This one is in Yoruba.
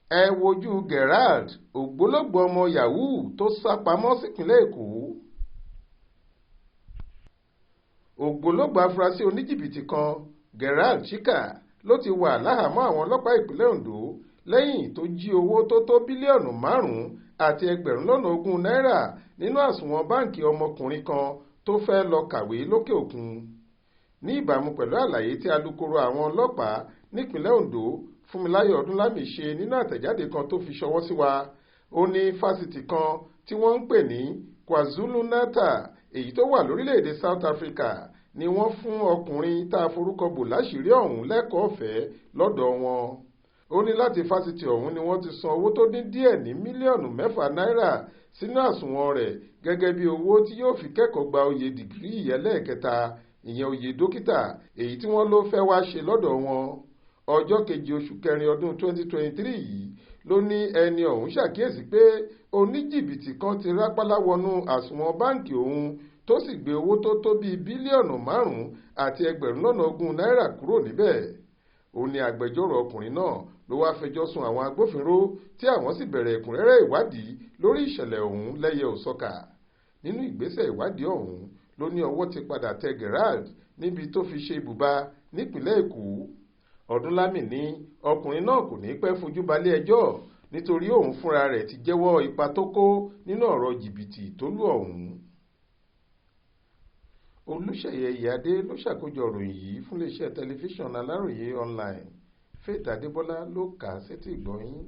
ẹ wojú Gerald ògbólógbòó ọmọ Yahoo tó sá pamọ́ sípínlẹ̀ Èkó. Ògbólógbòó afurasí oníjìbìtì kan Gerald Chika ló ti wà láhàámọ́ àwọn ọlọ́pàá ìpínlẹ̀ Ondo lẹ́yìn tó jí owó tó tó bílíọ̀nù 5 àti ẹgbẹ̀rún lọ́nà 20 náírà nínú àsùnwọ̀n báǹkì ọmọkùnrin kan tó fẹ́ lọ kàwé lókè òkun. Ní ìbámu pẹ̀lú àlàyé tí alukoro àwọn ọlọ́pàá nípínlẹ̀ Ondo Fúnmiláyọ̀ Ọdúnlámì ṣe nínú àtẹ̀jáde kan tó fi ṣọwọ́ sí wa, ó ní fásitì kan tí wọ́n ń pè ní KwaZulu-Natal èyí tó wà lórílẹ̀‐èdè South Africa ni wọ́n fún ọkùnrin tá a forúkọ bò láṣìírí ọ̀hún lẹ́kọ̀ọ́ ọ̀fẹ́ lọ́dọ̀ wọn. Ó ní láti fásitì ọ̀hún ni wọ́n ti san owó tó dín díẹ̀ ní mílíọ̀nù 6 náírà sínú àsùnwọ̀n rẹ̀ gẹ́gẹ́ bí owó tí yóò fi kẹ́kọ̀ọ́ gba oyè dìgírì ẹlẹ́ẹ̀kẹta, ìyẹn oyè dókítà, èyí tí wọ́n ló fẹ́ wá ṣe lọ́dọ̀ wọn. Ọjọ́ keje oṣù kẹrin ọdún 2023 yìí ló ní ẹni ọ̀hún ṣàkíyèsí pé oníjìbìtì kan ti rápálá wọnú àsùnwọ̀n báǹkì òun tó sì gbé owó tó tó bíi bílíọ̀nù 5 àti ẹgbẹ̀rún lọ́nà 20 náírà kúrò níbẹ̀. Ó ní agbẹjọ́rò ọkùnrin náà ló wáá fẹjọ́ sùn àwọn agbófinró tí àwọn sì bẹ̀rẹ̀ ẹ̀kúnrẹ́rẹ́ ìwádìí lórí ìṣẹ̀lẹ̀ ọ̀hún lẹ́yẹ òsọkà. Nínú ìgbésẹ̀ ìwádìí ọ̀hún ló ní ọwọ́ ti padà tẹ Gerald níbi tó fi ṣe ibùba nípìnlẹ̀ Èkó. Ọdúnlámì ní ọkùnrin náà kò ní pẹ́ fojú balẹ̀ ẹjọ́ nítorí òun fúnra rẹ̀ ti jẹ́wọ́ ipa tó kó nínú ọ̀rọ̀ jìbìtì tó lù ọ̀hún. Olúṣèyẹ Ìyáde ló ṣàkójọ ìròyìn yìí fún iléeṣẹ́ tẹlifíṣàn Aláròyé online. Faith Adébọ́lá ló kà á sétí ìgbọ́ yín.